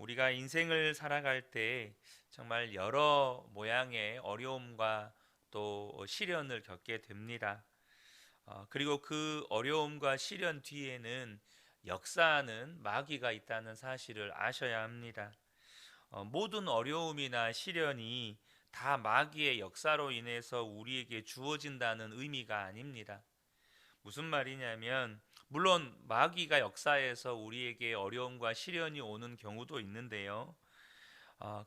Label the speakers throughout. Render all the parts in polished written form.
Speaker 1: 우리가 인생을 살아갈 때 정말 여러 모양의 어려움과 또 시련을 겪게 됩니다. 그리고 그 어려움과 시련 뒤에는 역사하는 마귀가 있다는 사실을 아셔야 합니다. 모든 어려움이나 시련이 다 마귀의 역사로 인해서 우리에게 주어진다는 의미가 아닙니다. 무슨 말이냐면, 물론 마귀가 역사에서 우리에게 어려움과 시련이 오는 경우도 있는데요.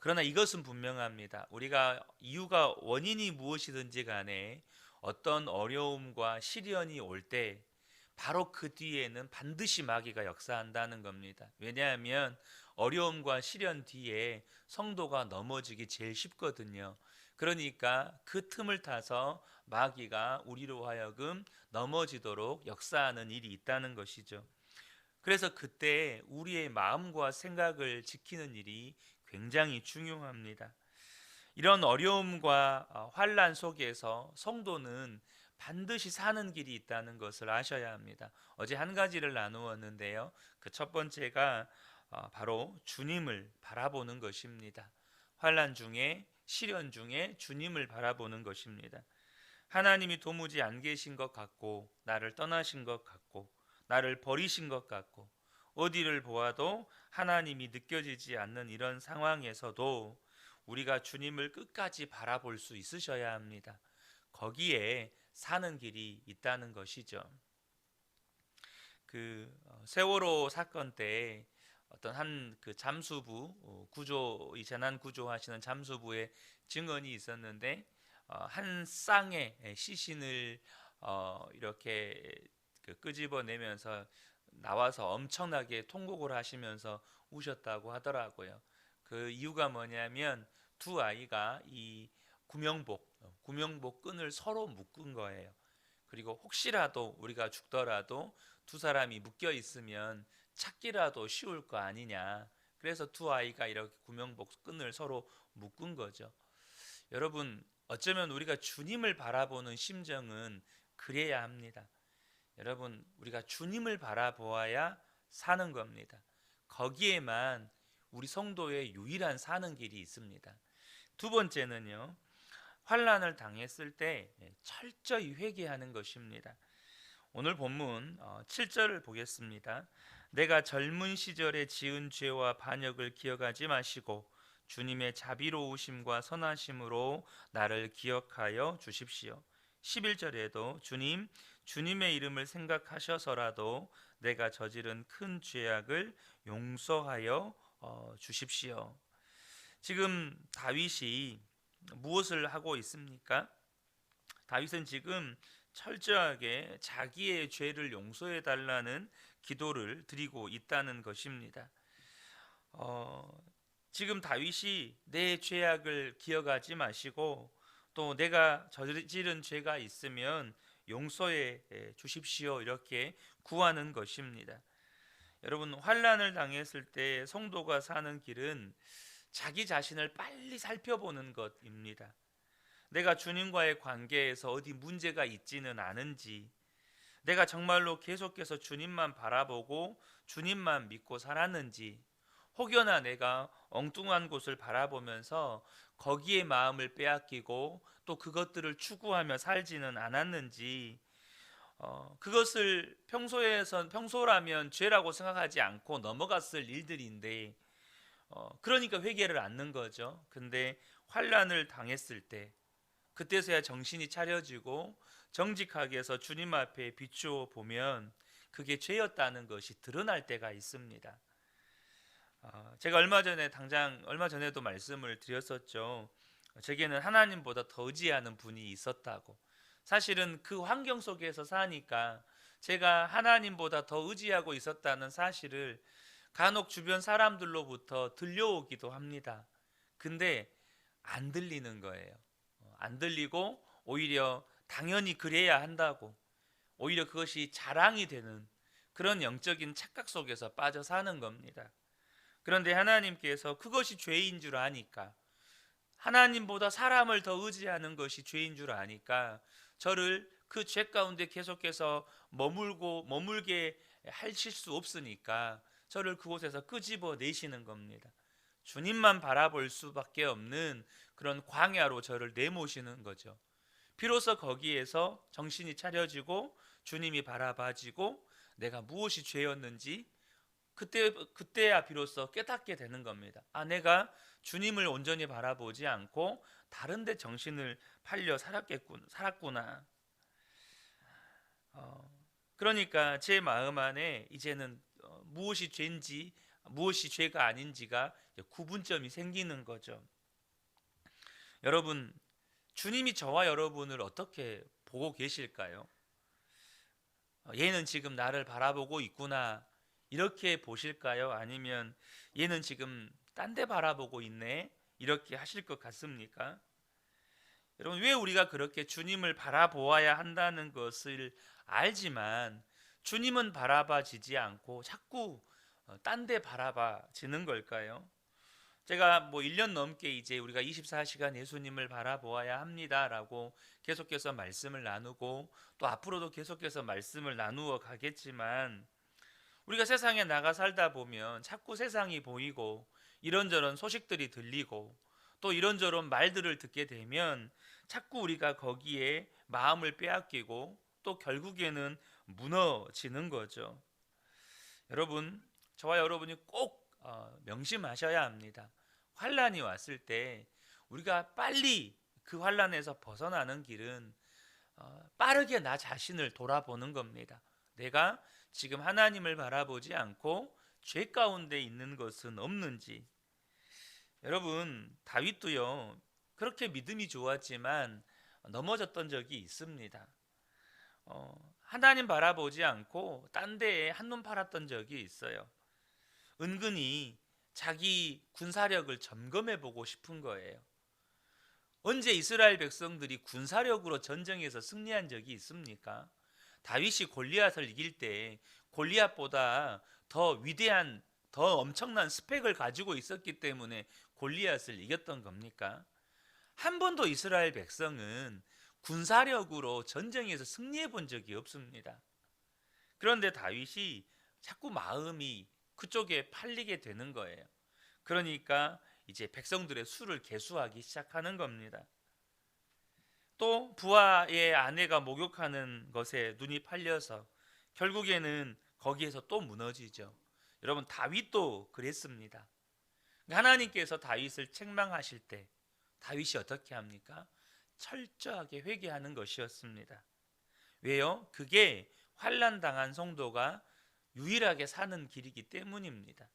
Speaker 1: 그러나 이것은 분명합니다. 우리가 이유가 원인이 무엇이든지 간에 어떤 어려움과 시련이 올 때 바로 그 뒤에는 반드시 마귀가 역사한다는 겁니다. 왜냐하면 어려움과 시련 뒤에 성도가 넘어지기 제일 쉽거든요. 그러니까 그 틈을 타서 마귀가 우리로 하여금 넘어지도록 역사하는 일이 있다는 것이죠. 그래서 그때 우리의 마음과 생각을 지키는 일이 굉장히 중요합니다. 이런 어려움과 환난 속에서 성도는 반드시 사는 길이 있다는 것을 아셔야 합니다. 어제 한 가지를 나누었는데요. 그 첫 번째가 바로 주님을 바라보는 것입니다. 환난 중에, 시련 중에 주님을 바라보는 것입니다. 하나님이 도무지 안 계신 것 같고, 나를 떠나신 것 같고, 나를 버리신 것 같고, 어디를 보아도 하나님이 느껴지지 않는 이런 상황에서도 우리가 주님을 끝까지 바라볼 수 있으셔야 합니다. 거기에 사는 길이 있다는 것이죠. 세월호 사건 때 어떤 한 그 잠수부 구조, 이 재난 구조하시는 잠수부의 증언이 있었는데, 한 쌍의 시신을 이렇게 끄집어내면서 나와서 엄청나게 통곡을 하시면서 우셨다고 하더라고요. 그 이유가 뭐냐면 두 아이가 이 구명복 끈을 서로 묶은 거예요. 그리고 혹시라도 우리가 죽더라도 두 사람이 묶여 있으면 찾기라도 쉬울 거 아니냐. 그래서 두 아이가 이렇게 구명복 끈을 서로 묶은 거죠. 여러분, 어쩌면 우리가 주님을 바라보는 심정은 그래야 합니다. 여러분, 우리가 주님을 바라보아야 사는 겁니다. 거기에만 우리 성도의 유일한 사는 길이 있습니다. 두 번째는요, 환난을 당했을 때 철저히 회개하는 것입니다. 오늘 본문 7절을 보겠습니다. 내가 젊은 시절에 지은 죄와 반역을 기억하지 마시고 주님의 자비로우심과 선하심으로 나를 기억하여 주십시오. 11절에도 주님의 이름을 생각하셔서라도 내가 저지른 큰 죄악을 용서하여 주십시오. 지금 다윗이 무엇을 하고 있습니까? 다윗은 지금 철저하게 자기의 죄를 용서해 달라는 기도를 드리고 있다는 것입니다. 지금 다윗이 내 죄악을 기억하지 마시고 또 내가 저지른 죄가 있으면 용서해 주십시오, 이렇게 구하는 것입니다. 여러분, 환난을 당했을 때 성도가 사는 길은 자기 자신을 빨리 살펴보는 것입니다. 내가 주님과의 관계에서 어디 문제가 있지는 않은지, 내가 정말로 계속해서 주님만 바라보고 주님만 믿고 살았는지, 혹여나 내가 엉뚱한 곳을 바라보면서 거기에 마음을 빼앗기고 또 그것들을 추구하며 살지는 않았는지, 그것을 평소라면 죄라고 생각하지 않고 넘어갔을 일들인데, 그러니까 회개를 않는 거죠. 근데 환난을 당했을 때 그때서야 정신이 차려지고 정직하게 해서 주님 앞에 비추어 보면 그게 죄였다는 것이 드러날 때가 있습니다. 제가 얼마 전에도 말씀을 드렸었죠. 제게는 하나님보다 더 의지하는 분이 있었다고. 사실은 그 환경 속에서 사니까 제가 하나님보다 더 의지하고 있었다는 사실을 간혹 주변 사람들로부터 들려오기도 합니다. 근데 안 들리는 거예요. 안 들리고 오히려 당연히 그래야 한다고, 오히려 그것이 자랑이 되는 그런 영적인 착각 속에서 빠져 사는 겁니다. 그런데 하나님께서 그것이 죄인 줄 아니까, 하나님보다 사람을 더 의지하는 것이 죄인 줄 아니까 저를 그 죄 가운데 계속해서 머물게 하실 수 없으니까 저를 그곳에서 끄집어 내시는 겁니다. 주님만 바라볼 수밖에 없는 그런 광야로 저를 내모시는 거죠. 비로소 거기에서 정신이 차려지고 주님이 바라봐지고 내가 무엇이 죄였는지 그때야 비로소 깨닫게 되는 겁니다. 아, 내가 주님을 온전히 바라보지 않고 다른 데 정신을 팔려 살았구나. 그러니까 제 마음 안에 이제는 무엇이 죄인지 무엇이 죄가 아닌지가 구분점이 생기는 거죠. 여러분, 주님이 저와 여러분을 어떻게 보고 계실까요? 얘는 지금 나를 바라보고 있구나 이렇게 보실까요? 아니면 얘는 지금 딴 데 바라보고 있네 이렇게 하실 것 같습니까? 여러분, 왜 우리가 그렇게 주님을 바라보아야 한다는 것을 알지만 주님은 바라봐지지 않고 자꾸 딴 데 바라봐지는 걸까요? 제가 뭐 1년 넘게 이제 우리가 24시간 예수님을 바라보아야 합니다라고 계속해서 말씀을 나누고 또 앞으로도 계속해서 말씀을 나누어 가겠지만 우리가 세상에 나가 살다 보면 자꾸 세상이 보이고 이런저런 소식들이 들리고 또 이런저런 말들을 듣게 되면 자꾸 우리가 거기에 마음을 빼앗기고 또 결국에는 무너지는 거죠. 여러분, 저와 여러분이 꼭 명심하셔야 합니다. 환란이 왔을 때 우리가 빨리 그 환란에서 벗어나는 길은 빠르게 나 자신을 돌아보는 겁니다. 내가 지금 하나님을 바라보지 않고 죄 가운데 있는 것은 없는지. 여러분, 다윗도요 그렇게 믿음이 좋았지만 넘어졌던 적이 있습니다. 하나님 바라보지 않고 딴 데에 한눈 팔았던 적이 있어요. 은근히 자기 군사력을 점검해 보고 싶은 거예요. 언제 이스라엘 백성들이 군사력으로 전쟁에서 승리한 적이 있습니까? 다윗이 골리앗을 이길 때 골리앗보다 더 위대한 더 엄청난 스펙을 가지고 있었기 때문에 골리앗을 이겼던 겁니까? 한 번도 이스라엘 백성은 군사력으로 전쟁에서 승리해 본 적이 없습니다. 그런데 다윗이 자꾸 마음이 그쪽에 팔리게 되는 거예요. 그러니까 이제 백성들의 수를 계수하기 시작하는 겁니다. 또 부하의 아내가 목욕하는 것에 눈이 팔려서 결국에는 거기에서 또 무너지죠. 여러분, 다윗도 그랬습니다. 하나님께서 다윗을 책망하실 때 다윗이 어떻게 합니까? 철저하게 회개하는 것이었습니다. 왜요? 그게 환난 당한 성도가 유일하게 사는 길이기 때문입니다.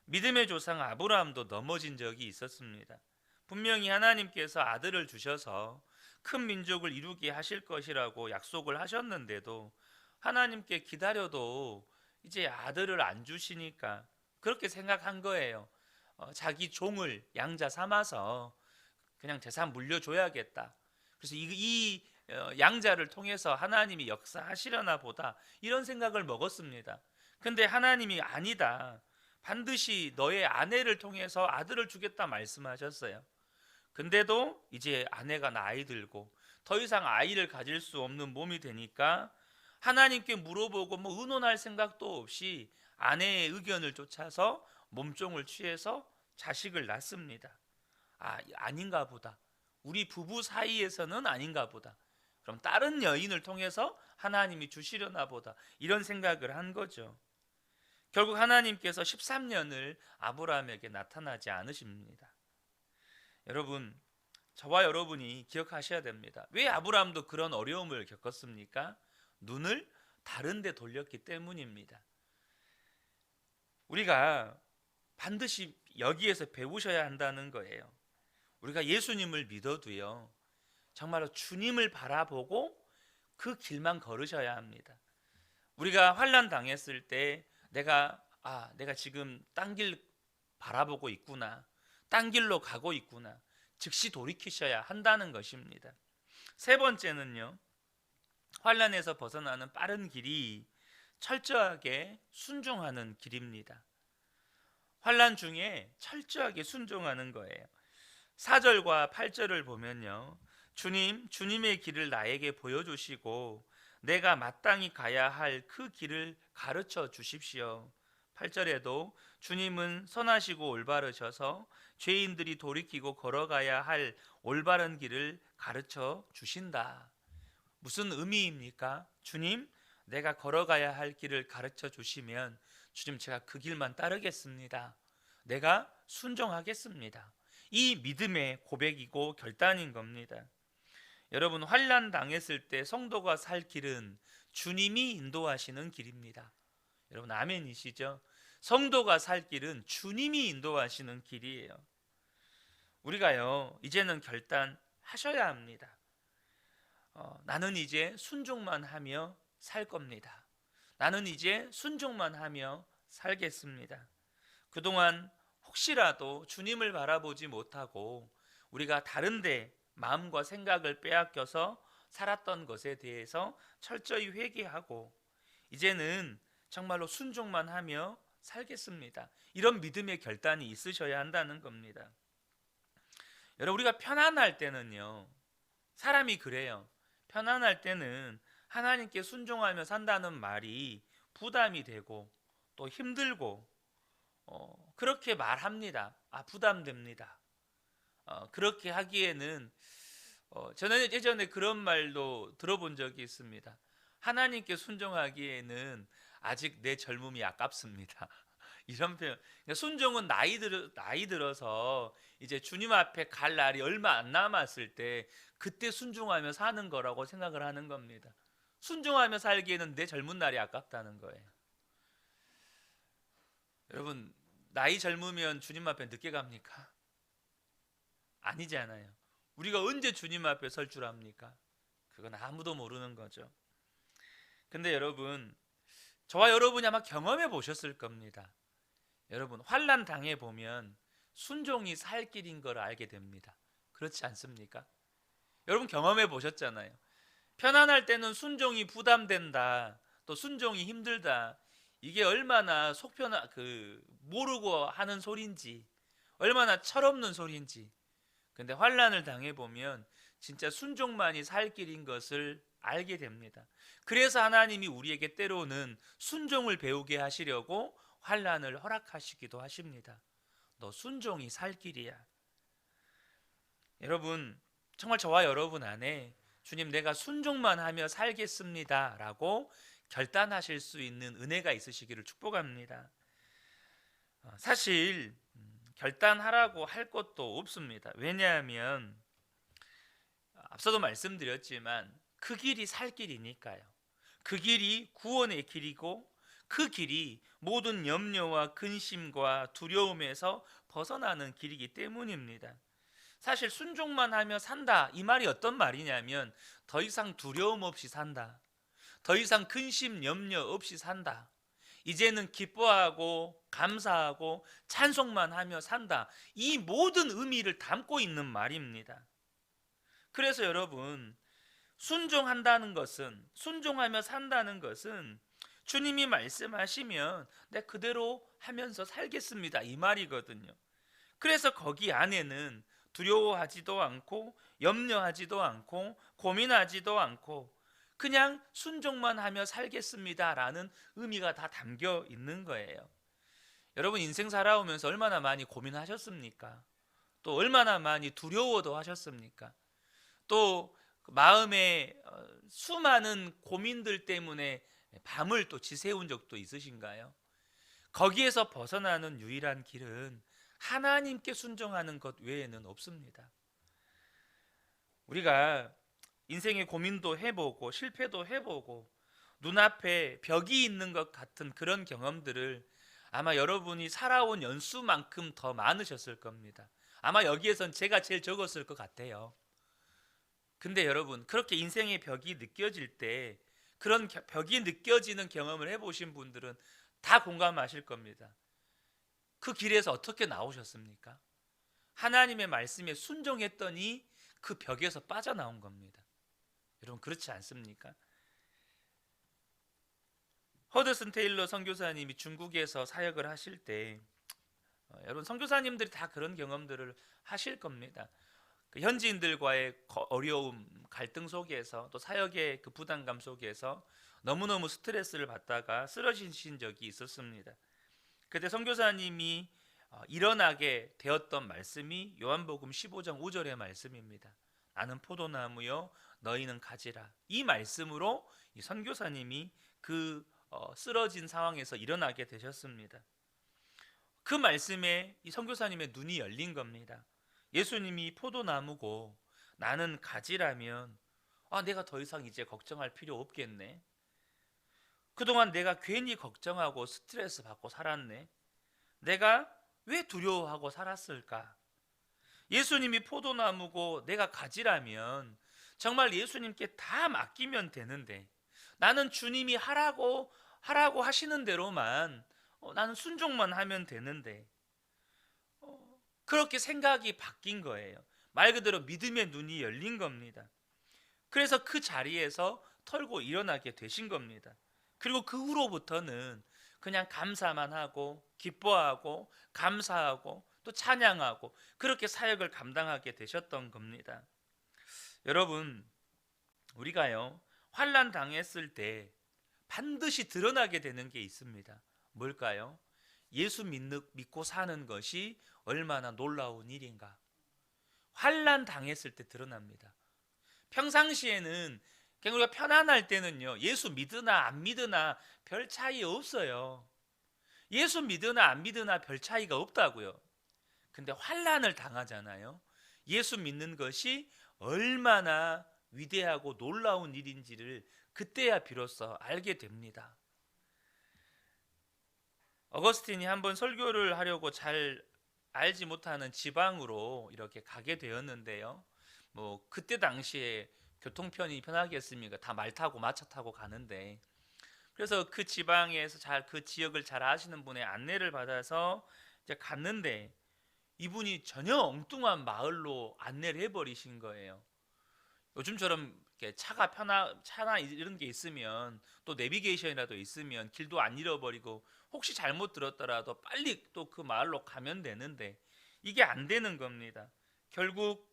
Speaker 1: 믿음의 조상 아브라함도 넘어진 적이 있었습니다. 분명히 하나님께서 아들을 주셔서 큰 민족을 이루게 하실 것이라고 약속을 하셨는데도 하나님께 기다려도 이제 아들을 안 주시니까 그렇게 생각한 거예요. 자기 종을 양자 삼아서 그냥 재산 물려줘야겠다. 그래서 이 양자를 통해서 하나님이 역사하시려나 보다 이런 생각을 먹었습니다. 근데 하나님이 아니다. 반드시 너의 아내를 통해서 아들을 주겠다 말씀하셨어요. 근데도 이제 아내가 나이 들고 더 이상 아이를 가질 수 없는 몸이 되니까 하나님께 물어보고 뭐 의논할 생각도 없이 아내의 의견을 쫓아서 몸종을 취해서 자식을 낳습니다. 아닌가 보다. 우리 부부 사이에서는 아닌가 보다. 그럼 다른 여인을 통해서 하나님이 주시려나 보다. 이런 생각을 한 거죠. 결국 하나님께서 13년을 아브라함에게 나타나지 않으십니다. 여러분, 저와 여러분이 기억하셔야 됩니다. 왜 아브라함도 그런 어려움을 겪었습니까? 눈을 다른 데 돌렸기 때문입니다. 우리가 반드시 여기에서 배우셔야 한다는 거예요. 우리가 예수님을 믿어도요, 정말로 주님을 바라보고 그 길만 걸으셔야 합니다. 우리가 환난 당했을 때 내가 지금 딴 길 바라보고 있구나, 딴 길로 가고 있구나, 즉시 돌이키셔야 한다는 것입니다. 세 번째는요, 환난에서 벗어나는 빠른 길이 철저하게 순종하는 길입니다. 환난 중에 철저하게 순종하는 거예요. 4절과 8절을 보면요, 주님의 길을 나에게 보여주시고 내가 마땅히 가야 할 그 길을 가르쳐 주십시오. 8절에도 주님은 선하시고 올바르셔서 죄인들이 돌이키고 걸어가야 할 올바른 길을 가르쳐 주신다. 무슨 의미입니까? 주님, 내가 걸어가야 할 길을 가르쳐 주시면 주님, 제가 그 길만 따르겠습니다. 내가 순종하겠습니다. 이 믿음의 고백이고 결단인 겁니다. 여러분, 환난 당했을 때 성도가 살 길은 주님이 인도하시는 길입니다. 여러분, 아멘이시죠? 성도가 살 길은 주님이 인도하시는 길이에요. 우리가요, 이제는 결단하셔야 합니다. 나는 이제 순종만 하며 살 겁니다. 나는 이제 순종만 하며 살겠습니다. 그동안 혹시라도 주님을 바라보지 못하고 우리가 다른데 마음과 생각을 빼앗겨서 살았던 것에 대해서 철저히 회개하고 이제는 정말로 순종만 하며 살겠습니다. 이런 믿음의 결단이 있으셔야 한다는 겁니다. 여러분, 우리가 편안할 때는요, 사람이 그래요. 편안할 때는 하나님께 순종하며 산다는 말이 부담이 되고 또 힘들고 그렇게 말합니다. 부담됩니다. 그렇게 하기에는 저는 예전에 그런 말도 들어본 적이 있습니다. 하나님께 순종하기에는 아직 내 젊음이 아깝습니다. 이런 표현. 그러니까 순종은 나이 들어서 이제 주님 앞에 갈 날이 얼마 안 남았을 때 그때 순종하며 사는 거라고 생각을 하는 겁니다. 순종하며 살기에는 내 젊은 날이 아깝다는 거예요. 여러분, 나이 젊으면 주님 앞에 늦게 갑니까? 아니잖아요. 우리가 언제 주님 앞에 설 줄 압니까? 그건 아무도 모르는 거죠. 근데 여러분, 저와 여러분이 아마 경험해 보셨을 겁니다. 여러분, 환난 당해 보면 순종이 살 길인 걸 알게 됩니다. 그렇지 않습니까? 여러분 경험해 보셨잖아요. 편안할 때는 순종이 부담된다, 또 순종이 힘들다. 이게 얼마나 모르고 하는 소리인지, 얼마나 철없는 소리인지. 근데 환난을 당해 보면 진짜 순종만이 살 길인 것을 알게 됩니다. 그래서 하나님이 우리에게 때로는 순종을 배우게 하시려고 환난을 허락하시기도 하십니다. 너 순종이 살 길이야. 여러분, 정말 저와 여러분 안에 주님, 내가 순종만 하며 살겠습니다 라고 결단하실 수 있는 은혜가 있으시기를 축복합니다. 사실 결단하라고 할 것도 없습니다. 왜냐하면 앞서도 말씀드렸지만 그 길이 살 길이니까요. 그 길이 구원의 길이고 그 길이 모든 염려와 근심과 두려움에서 벗어나는 길이기 때문입니다. 사실 순종만 하며 산다, 이 말이 어떤 말이냐면 더 이상 두려움 없이 산다, 더 이상 근심 염려 없이 산다, 이제는 기뻐하고 감사하고 찬송만 하며 산다, 이 모든 의미를 담고 있는 말입니다. 그래서 여러분, 순종한다는 것은, 순종하며 산다는 것은 주님이 말씀하시면 내 그대로 하면서 살겠습니다, 이 말이거든요. 그래서 거기 안에는 두려워하지도 않고 염려하지도 않고 고민하지도 않고 그냥 순종만 하며 살겠습니다라는 의미가 다 담겨 있는 거예요. 여러분, 인생 살아오면서 얼마나 많이 고민하셨습니까? 또 얼마나 많이 두려워도 하셨습니까? 또 마음에 수많은 고민들 때문에 밤을 또 지새운 적도 있으신가요? 거기에서 벗어나는 유일한 길은 하나님께 순종하는 것 외에는 없습니다. 우리가 인생의 고민도 해보고 실패도 해보고 눈앞에 벽이 있는 것 같은 그런 경험들을 아마 여러분이 살아온 연수만큼 더 많으셨을 겁니다. 아마 여기에선 제가 제일 적었을 것 같아요. 근데 여러분, 그렇게 인생의 벽이 느껴질 때, 그런 벽이 느껴지는 경험을 해보신 분들은 다 공감하실 겁니다. 그 길에서 어떻게 나오셨습니까? 하나님의 말씀에 순종했더니 그 벽에서 빠져나온 겁니다. 여러분, 그렇지 않습니까? 허드슨 테일러 선교사님이 중국에서 사역을 하실 때 여러분, 선교사님들이 다 그런 경험들을 하실 겁니다. 그 현지인들과의 어려움, 갈등 속에서 또 사역의 그 부담감 속에서 너무너무 스트레스를 받다가 쓰러지신 적이 있었습니다. 그때 선교사님이 일어나게 되었던 말씀이 요한복음 15장 5절의 말씀입니다. 나는 포도나무요 너희는 가지라. 이 말씀으로 이 선교사님이 그 쓰러진 상황에서 일어나게 되셨습니다. 그 말씀에 이 선교사님의 눈이 열린 겁니다. 예수님이 포도나무고 나는 가지라면 내가 더 이상 이제 걱정할 필요 없겠네. 그동안 내가 괜히 걱정하고 스트레스 받고 살았네. 내가 왜 두려워하고 살았을까? 예수님이 포도나무고 내가 가지라면 정말 예수님께 다 맡기면 되는데, 나는 주님이 하라고 하시는 대로만 나는 순종만 하면 되는데, 그렇게 생각이 바뀐 거예요. 말 그대로 믿음의 눈이 열린 겁니다. 그래서 그 자리에서 털고 일어나게 되신 겁니다. 그리고 그 후로부터는 그냥 감사만 하고 기뻐하고 감사하고 또 찬양하고 그렇게 사역을 감당하게 되셨던 겁니다. 여러분, 우리가요 환난 당했을 때 반드시 드러나게 되는 게 있습니다. 뭘까요? 예수 믿고 사는 것이 얼마나 놀라운 일인가. 환난 당했을 때 드러납니다. 평상시에는 그냥 우리가 편안할 때는요 예수 믿으나 안 믿으나 별 차이 없어요. 예수 믿으나 안 믿으나 별 차이가 없다고요. 근데 환난을 당하잖아요. 예수 믿는 것이 얼마나 위대하고 놀라운 일인지를 그때야 비로소 알게 됩니다. 어거스틴이 한번 설교를 하려고 잘 알지 못하는 지방으로 이렇게 가게 되었는데요. 그때 당시에 교통편이 편하겠습니까? 다 말 타고 마차 타고 가는데, 그래서 그 지방에서 그 지역을 잘 아시는 분의 안내를 받아서 이제 갔는데, 이분이 전혀 엉뚱한 마을로 안내를 해버리신 거예요. 요즘처럼 이렇게 차나 이런 게 있으면 또 내비게이션이라도 있으면 길도 안 잃어버리고 혹시 잘못 들었더라도 빨리 또 그 마을로 가면 되는데 이게 안 되는 겁니다. 결국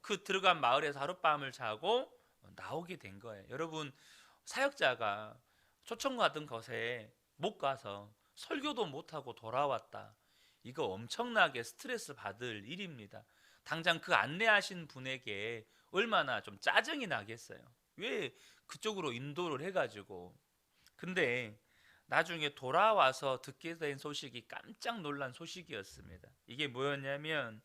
Speaker 1: 그 들어간 마을에서 하룻밤을 자고 나오게 된 거예요. 여러분, 사역자가 초청받은 곳에 못 가서 설교도 못하고 돌아왔다. 이거 엄청나게 스트레스 받을 일입니다. 당장 그 안내하신 분에게 얼마나 좀 짜증이 나겠어요. 왜 그쪽으로 인도를 해가지고. 근데 나중에 돌아와서 듣게 된 소식이 깜짝 놀란 소식이었습니다. 이게 뭐였냐면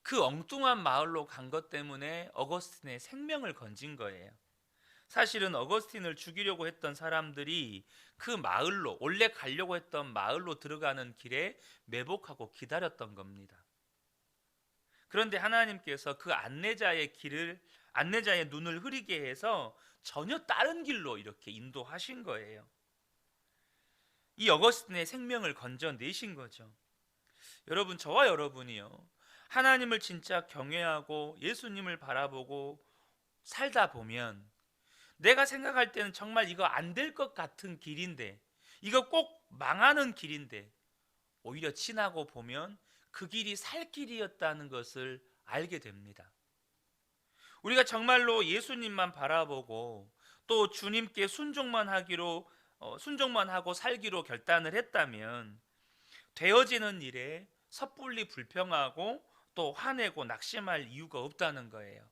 Speaker 1: 그 엉뚱한 마을로 간 것 때문에 어거스틴의 생명을 건진 거예요. 사실은 어거스틴을 죽이려고 했던 사람들이 그 마을로, 원래 가려고 했던 마을로 들어가는 길에 매복하고 기다렸던 겁니다. 그런데 하나님께서 그 안내자의 눈을 흐리게 해서 전혀 다른 길로 이렇게 인도하신 거예요. 이 어거스틴의 생명을 건져내신 거죠. 여러분, 저와 여러분이요 하나님을 진짜 경외하고 예수님을 바라보고 살다 보면 내가 생각할 때는 정말 이거 안 될 것 같은 길인데, 이거 꼭 망하는 길인데, 오히려 지나고 보면 그 길이 살 길이었다는 것을 알게 됩니다. 우리가 정말로 예수님만 바라보고 또 주님께 순종만 하고 살기로 결단을 했다면 되어지는 일에 섣불리 불평하고 또 화내고 낙심할 이유가 없다는 거예요.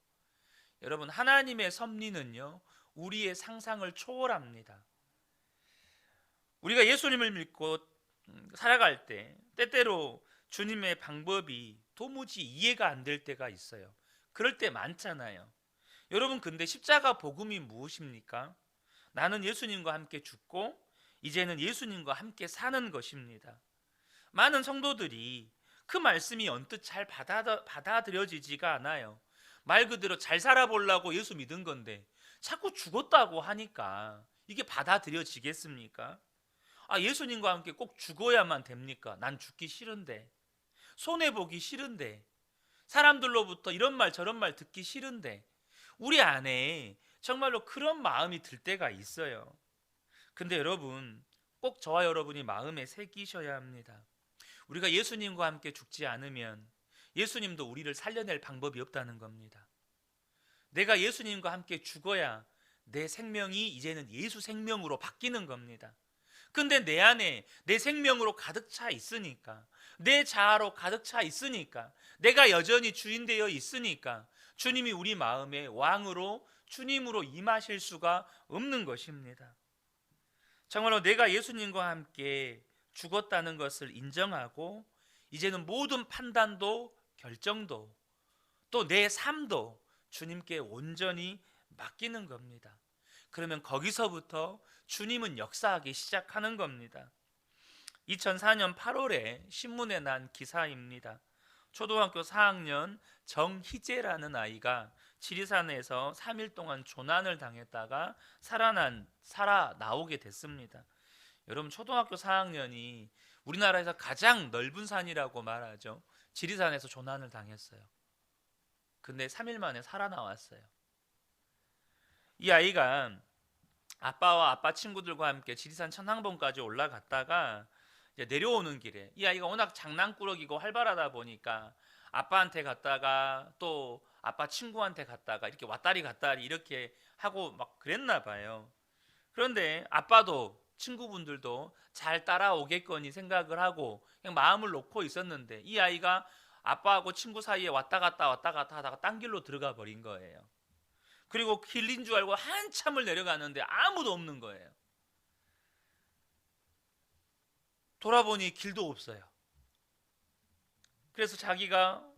Speaker 1: 여러분, 하나님의 섭리는요 우리의 상상을 초월합니다. 우리가 예수님을 믿고 살아갈 때 때때로 주님의 방법이 도무지 이해가 안 될 때가 있어요. 그럴 때 많잖아요. 여러분, 근데 십자가 복음이 무엇입니까? 나는 예수님과 함께 죽고 이제는 예수님과 함께 사는 것입니다. 많은 성도들이 그 말씀이 언뜻 잘 받아들여지지가 않아요. 말 그대로 잘 살아보려고 예수 믿은 건데 자꾸 죽었다고 하니까 이게 받아들여지겠습니까? 예수님과 함께 꼭 죽어야만 됩니까? 난 죽기 싫은데, 손해보기 싫은데, 사람들로부터 이런 말 저런 말 듣기 싫은데, 우리 안에 정말로 그런 마음이 들 때가 있어요. 근데 여러분, 꼭 저와 여러분이 마음에 새기셔야 합니다. 우리가 예수님과 함께 죽지 않으면 예수님도 우리를 살려낼 방법이 없다는 겁니다. 내가 예수님과 함께 죽어야 내 생명이 이제는 예수 생명으로 바뀌는 겁니다. 근데 내 안에 내 생명으로 가득 차 있으니까, 내 자아로 가득 차 있으니까, 내가 여전히 주인 되어 있으니까 주님이 우리 마음에 왕으로, 주님으로 임하실 수가 없는 것입니다. 정말로 내가 예수님과 함께 죽었다는 것을 인정하고 이제는 모든 판단도 결정도 또 내 삶도 주님께 온전히 맡기는 겁니다. 그러면 거기서부터 주님은 역사하기 시작하는 겁니다. 2004년 8월에 신문에 난 기사입니다. 초등학교 4학년 정희재라는 아이가 지리산에서 3일 동안 조난을 당했다가 살아나오게 됐습니다. 여러분, 초등학교 4학년이 우리나라에서 가장 넓은 산이라고 말하죠. 지리산에서 조난을 당했어요. 근데 3일 만에 살아나왔어요. 이 아이가 아빠와 아빠 친구들과 함께 지리산 천왕봉까지 올라갔다가 이제 내려오는 길에, 이 아이가 워낙 장난꾸러기고 활발하다 보니까 아빠한테 갔다가 또 아빠 친구한테 갔다가 이렇게 왔다리 갔다리 이렇게 하고 막 그랬나 봐요. 그런데 아빠도 친구분들도 잘 따라오겠거니 생각을 하고 그냥 마음을 놓고 있었는데, 이 아이가 아빠하고 친구 사이에 왔다 갔다 하다가 딴 길로 들어가 버린 거예요. 그리고 길인 줄 알고 한참을 내려가는데 아무도 없는 거예요. 돌아보니 길도 없어요. 그래서 자기가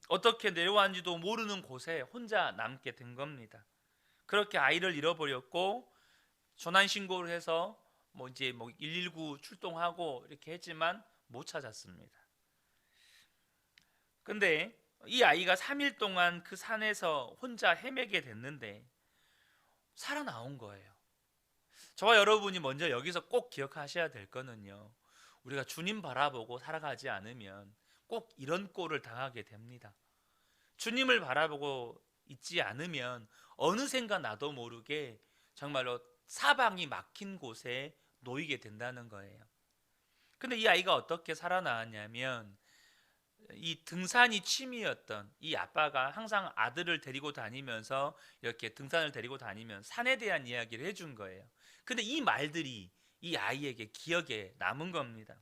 Speaker 1: 어떻게 내려왔는지도 모르는 곳에 혼자 남게 된 겁니다. 그렇게 아이를 잃어버렸고 조난 신고를 해서 이제 119 출동하고 이렇게 했지만 못 찾았습니다. 근데 이 아이가 3일 동안 그 산에서 혼자 헤매게 됐는데 살아나온 거예요. 저와 여러분이 먼저 여기서 꼭 기억하셔야 될 거는요, 우리가 주님 바라보고 살아가지 않으면 꼭 이런 꼴을 당하게 됩니다. 주님을 바라보고 있지 않으면 어느샌가 나도 모르게 정말로 사방이 막힌 곳에 놓이게 된다는 거예요. 근데 이 아이가 어떻게 살아나왔냐면, 이 등산이 취미였던 이 아빠가 항상 아들을 데리고 다니면서 이렇게 등산을 데리고 다니면 산에 대한 이야기를 해준 거예요. 근데 이 말들이 이 아이에게 기억에 남은 겁니다.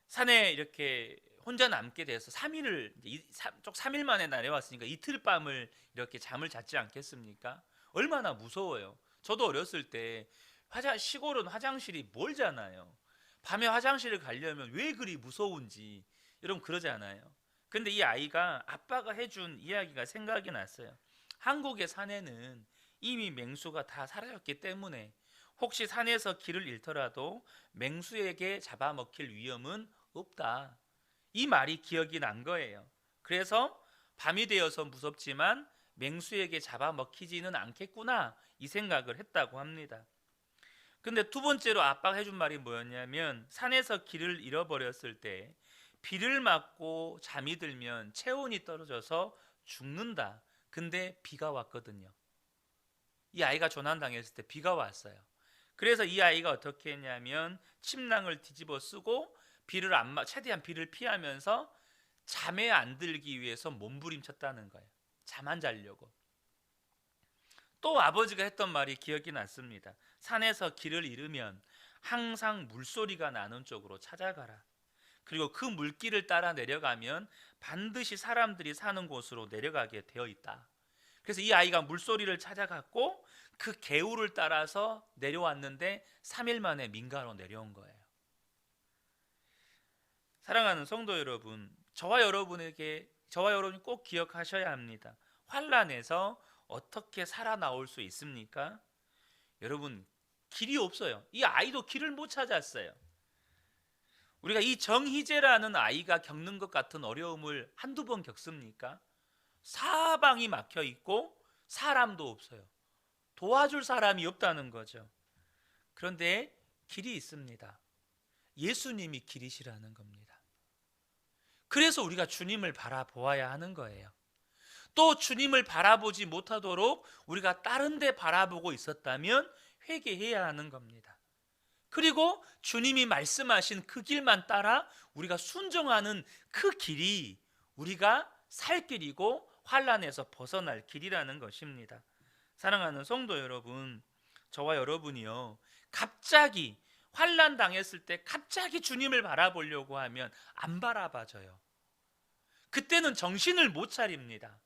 Speaker 1: 산에 이렇게 혼자 남게 돼서 3일 만에 내려왔으니까 이틀 밤을 이렇게 잠을 잤지 않겠습니까? 얼마나 무서워요. 저도 어렸을 때 시골은 화장실이 멀잖아요. 밤에 화장실을 가려면 왜 그리 무서운지 여러분 그러잖아요. 근데 이 아이가 아빠가 해준 이야기가 생각이 났어요. 한국의 산에는 이미 맹수가 다 사라졌기 때문에 혹시 산에서 길을 잃더라도 맹수에게 잡아먹힐 위험은 없다. 이 말이 기억이 난 거예요. 그래서 밤이 되어서 무섭지만 맹수에게 잡아먹히지는 않겠구나, 이 생각을 했다고 합니다. 근데 두 번째로 아빠가 해준 말이 뭐였냐면, 산에서 길을 잃어버렸을 때 비를 맞고 잠이 들면 체온이 떨어져서 죽는다. 근데 비가 왔거든요. 이 아이가 조난당했을 때 비가 왔어요. 그래서 이 아이가 어떻게 했냐면 침낭을 뒤집어 쓰고 최대한 비를 피하면서 잠에 안 들기 위해서 몸부림쳤다는 거예요. 잠 안 자려고. 또 아버지가 했던 말이 기억이 났습니다. 산에서 길을 잃으면 항상 물소리가 나는 쪽으로 찾아가라. 그리고 그 물길을 따라 내려가면 반드시 사람들이 사는 곳으로 내려가게 되어 있다. 그래서 이 아이가 물소리를 찾아갔고 그 개울을 따라서 내려왔는데 3일 만에 민가로 내려온 거예요. 사랑하는 성도 여러분, 저와 여러분이 꼭 기억하셔야 합니다. 환난에서 어떻게 살아나올 수 있습니까? 여러분, 길이 없어요. 이 아이도 길을 못 찾았어요. 우리가 이 정희재라는 아이가 겪는 것 같은 어려움을 한두 번 겪습니까? 사방이 막혀 있고 사람도 없어요. 도와줄 사람이 없다는 거죠. 그런데 길이 있습니다. 예수님이 길이시라는 겁니다. 그래서 우리가 주님을 바라보아야 하는 거예요. 또 주님을 바라보지 못하도록 우리가 다른 데 바라보고 있었다면 회개해야 하는 겁니다. 그리고 주님이 말씀하신 그 길만 따라 우리가 순종하는 그 길이 우리가 살 길이고 환난에서 벗어날 길이라는 것입니다. 사랑하는 성도 여러분, 저와 여러분이요, 갑자기 환난 당했을 때 갑자기 주님을 바라보려고 하면 안 바라봐져요. 그때는 정신을 못 차립니다.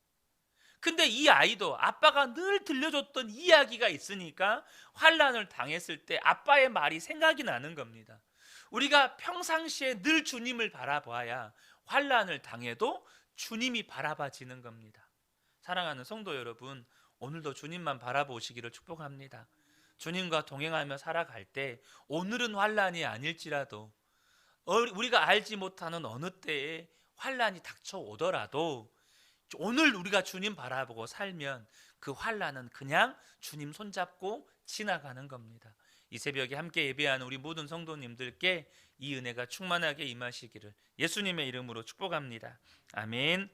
Speaker 1: 근데 이 아이도 아빠가 늘 들려줬던 이야기가 있으니까 환난을 당했을 때 아빠의 말이 생각이 나는 겁니다. 우리가 평상시에 늘 주님을 바라봐야 환난을 당해도 주님이 바라봐지는 겁니다. 사랑하는 성도 여러분, 오늘도 주님만 바라보시기를 축복합니다. 주님과 동행하며 살아갈 때 오늘은 환난이 아닐지라도 우리가 알지 못하는 어느 때에 환난이 닥쳐오더라도 오늘 우리가 주님 바라보고 살면 그 환난은 그냥 주님 손잡고 지나가는 겁니다. 이 새벽에 함께 예배하는 우리 모든 성도님들께 이 은혜가 충만하게 임하시기를 예수님의 이름으로 축복합니다. 아멘.